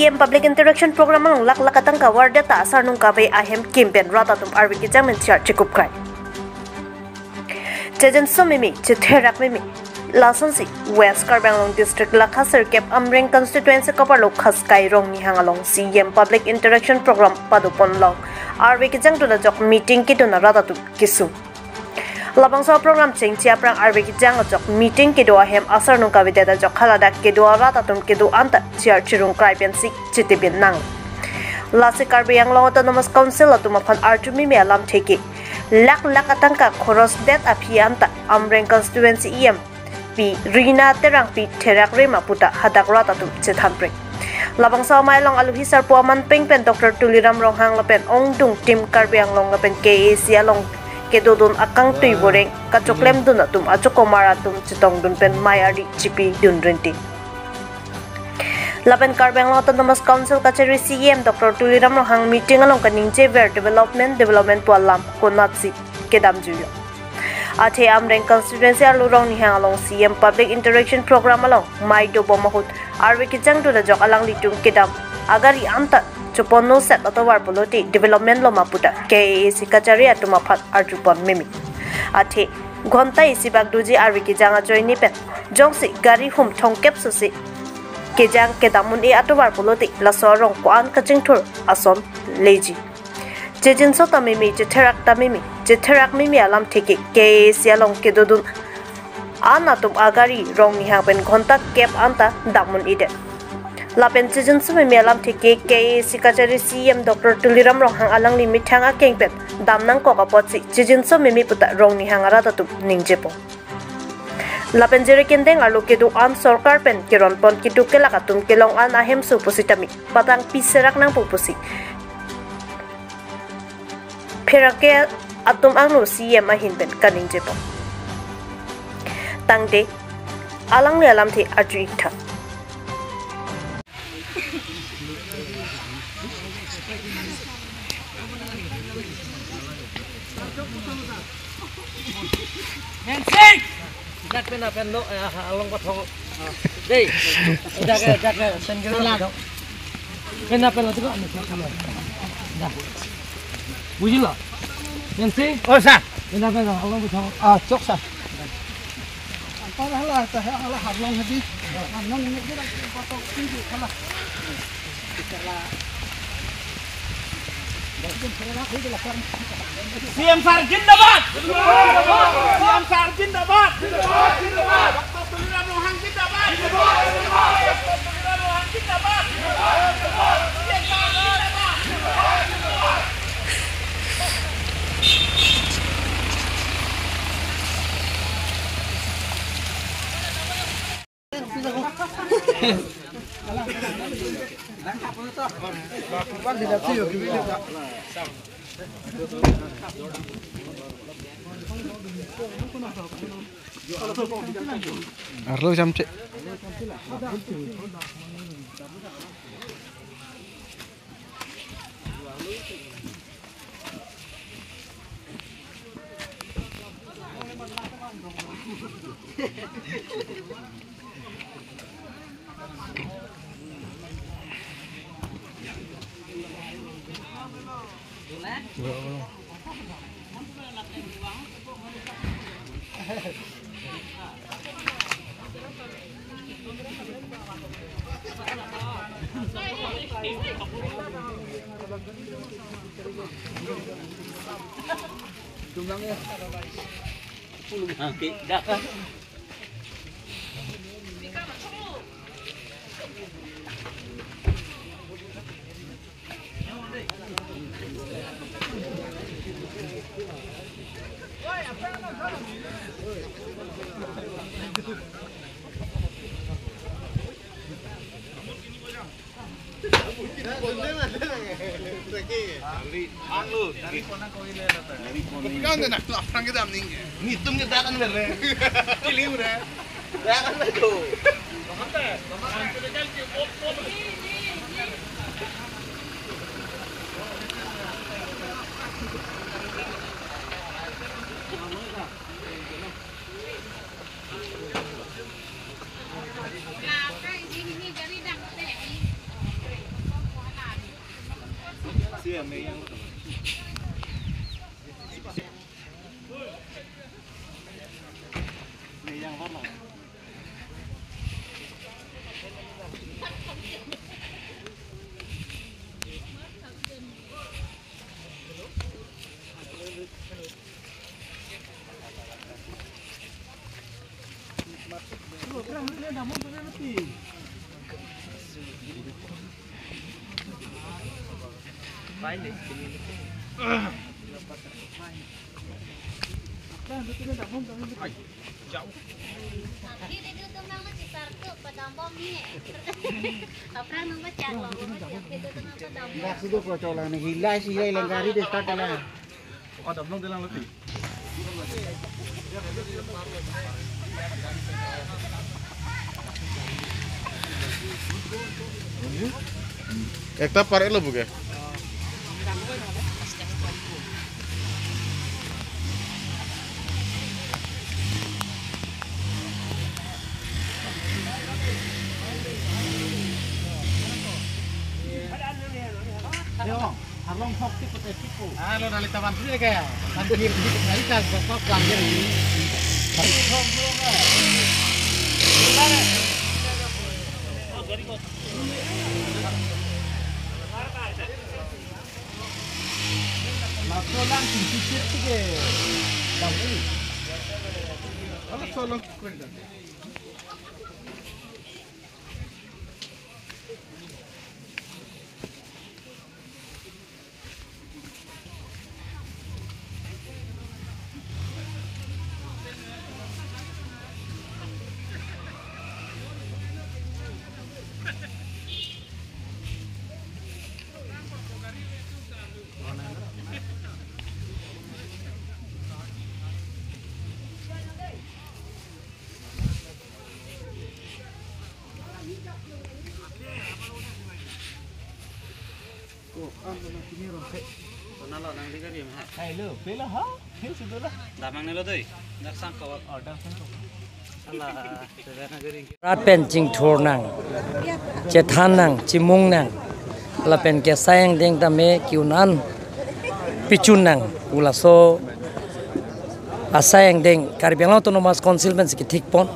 CEM Public Interaction Program ang laklakatang kawar data asar nung kabay ahem campaign rata tum arwi ki jamin char chikup kai. Jajan sumimi chiterak mimi Lasansi West Carbang District Lakhasir Kep Amring Constituency Kaparlo Khaskai Rong ni hangalong CEM Public Interaction Program padupon long arwi ki jang tuna jok meeting ki tuna rata tum kisu. Labang sa program ching chia prang arwi ki jang jok meeting ki do ahem asar nung kabay data jok haladak ki do rata tum ki do anta chiar chirung krai pensi chitibin nang. Lasi Carbang Autonomous Council atuma pan arjumi me alam teki lak atangka khoros det apianta Amring Constituency EM pi Rina terang pi terak rema puta hadak rata tum chithampre. Labang sa mailong aluhisar po aman pengpen Dr. Tuliram Ronghang lapen ongdung tim Carbang long lapen KAC along kedodun akang tui boreng kacoklem dun atum achokomara tum chitong dun pen mayari chipi dun renti. Lapen Carbang Autonomous Council kachari CEM Dr. Tuliram Ronghang meeting along kaning Jever Development po alam konatsi kedam juyo. Ate Amring Constituency alurong ni hang along CEM Public Interaction Program along may do bomahut arwi kijang do jok alang litung kedam agari anta Chupono set atawar poloti development lo maputa KAC kachari atuma phat arjupon mimi ate ghonta isi bagduji arwi ki janga joini pen jongsi gari hum thongkep susi kejang kedamun e atawar poloti lasorong kwan kaching thur ason leji jejin sota mimi jetherak mimi alam theki KAC along kedodun anatum agari rong ni hapen ghonta kep anta damun ide Lapen jejin sumi melam theki KAC kachari CEM Dr. Tuliram Ronghang alang limit hanga kengpen damnang koka potsi jejin sumi mi puta rong ni hanga rata tu ningjepo. Lapen jere kendeng alu kedu an sorkar pen kiron pon kitu kelakatum kelong an ahem su pusitami batang piserak nang pupusi. Perake atum angnu CEM ahin pen kaningjepo. Tangde alang ni alam the ajuikta. Hensing! Dak pena pendo along patho. Dei. Dak sengero la. Pena pelo tu anu kalo. Dah. Bujila. Hensing? Oh sa. Pena pelo along patho. Cok sa. Para hala hablong hadi. Anong ni kira patho tinggi kala. CEM Sar Jindabad! CEM Sar Jindabad! Dr. Tuliram Ronghang Jindabad! Dr. Tuliram Ronghang Jindabad! CEM Sar Jindabad! Arlo jamce. Jumlahnya 10 kaki, dah kan? Kan nak lapang kita amning. Ngitung kita kan bere. Pilih udah. Dah kan itu. Sudah kau colang ni gila sih lengkari deh start lah. Ekta parek lo bukan? Harlong hok ti putih tipu. Lo nali taman sini kaya. Nanti dia di kali kan kok pelanggar ini. Lalu langsung cicit tiga. Tahu. Kalau solong kuenda. Hai lo, bela ha? Hil sudah lah. Damang nilo tuh, dak sangkau. Dah sangkau. Allah, sederhana gering. Rat pen ching thor nang, cethan nang, cimung nang, la pen ke sayang deng tame kiunan, pichun nang, ula so asayang deng Karbiang Autonomous Council pen ki thik pon,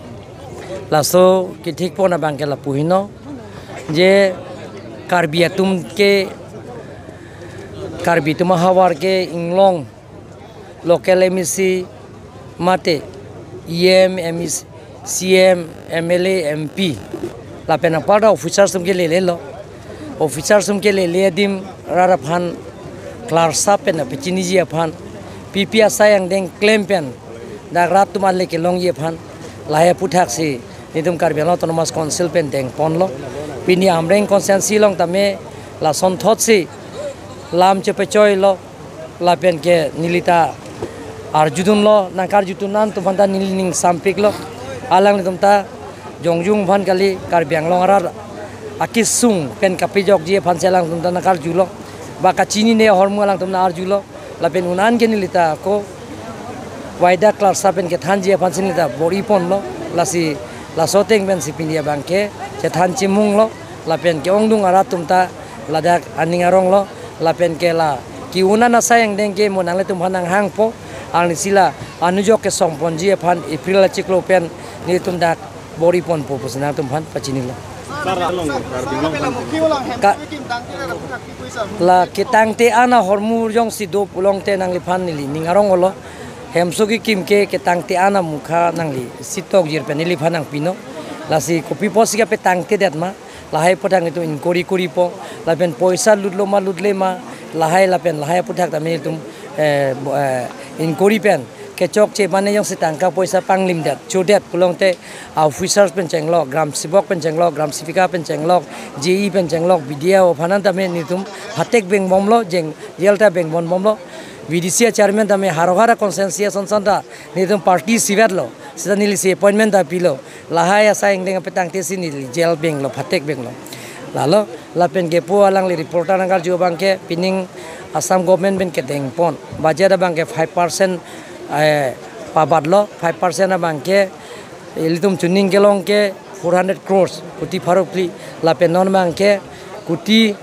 la so ki thik pon abang ke la puhino, je Karbiatum ke Karbi tumahawar ke inglong, local emisi mate, emisi CM, MLA, MP, la pena pada officer sum ke le lo, officer sum ke le dim rara phan, clarsa pena pechini ji phan, PPA sayang deng claim pen, dak rat tumal le ke long ye phan, lahaya puthak si, nidum Karbiang Autonomous Council pen deng pon lo, pini amreng konsensi long tame la son thot si, lam cepe coy lo, la pen ke nilita arjudun lo, nakar jutunan tu panta nilining sampik lo. Alang ni tumta jongjung phan kali Karbiang longarar akisung pen kapijok je phan selang tumta nakar julo baka chini ne hormu alang tumna ar julo la pen unan ke nilita ko waida klarsa pen ke than je phan sinita bori pon lo lasi la soteng pen sipindia bangke je than chimung lo la pen ke ongdung ara tumta ladak aningarong lo la pen ke la ki unan asayang dengke monang le tum phanang hang po ang sila anujok ke songpon je phan April la chiklo pen ni tum dak bori pon popus na tum phan pachini lo la kitang te ana hormur jong si do pulong te nang li phan ni li ningarong lo hemso ki kim ke kitang te ana mukha nang li sitok jir pen li phan nang pino la si kopi pos ke pe tang te dat ma la hai potang itu in kori kori po la pen poisa ludlo ma ludle ma la hai pothak ta me tum in kori pen kecok ce mana yang setangka poisa panglim dat chodet pulong te officers pen chenglok gram sibok pen chenglok gram sipika pen chenglok JE pen chenglok video phanan tame nitum hatek beng bomlo jeng yelta beng bon bomlo VDC chairman tame harogara consensus sonsanta nitum party sivetlo sida nili se appointment da pilo lahaya saing deng petang te sinili jail beng lo hatek beng lo lalo lapen gepo alang li reporter angal jo bangke pining Assam government ben ke deng pon bajada bangke 5% pabat lo 5% abangke ilitum chuning kelong ke 400 crores kuti pharokli lape non bangke kuti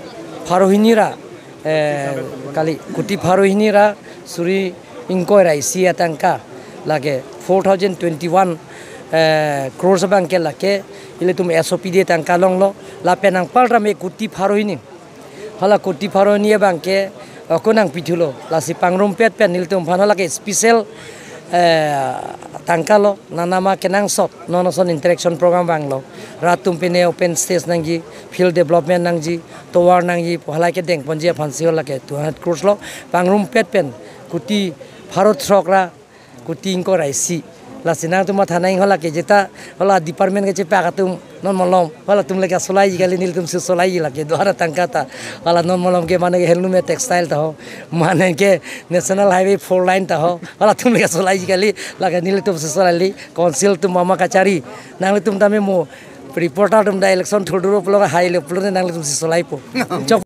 pharohinira kali kuti pharohinira suri inkoira isia tangka lage 4021 crores bangke lake ilitum SOP de tangka long lo lape nang palra me kuti pharohini hala kuti pharohini bangke konang pitulo lasi pangrum pet pen niltum phanala ke special tangkalo nanama kenang sot nono son interaction program banglo ratum pine open stage nangji field development nangji tower nangji pohala ke deng ponjia phansi hola ke 200 crores lo pangrum pet pen kuti bharat sokra kuti ingko raisi lasina tuma thana ing hola ke jeta hola department ke chepa katum non molom hola tum lega solai gali nil tum se solai la ke dwara tangkata hola non molom ke mane helmet textile ta ho mane ke national highway 4 line ta ho hola tum lega solai gali laga nil tum se solai council tum mama kachari nang tum tame mo reporter tum da election thoduro plo high level nang tum se solai po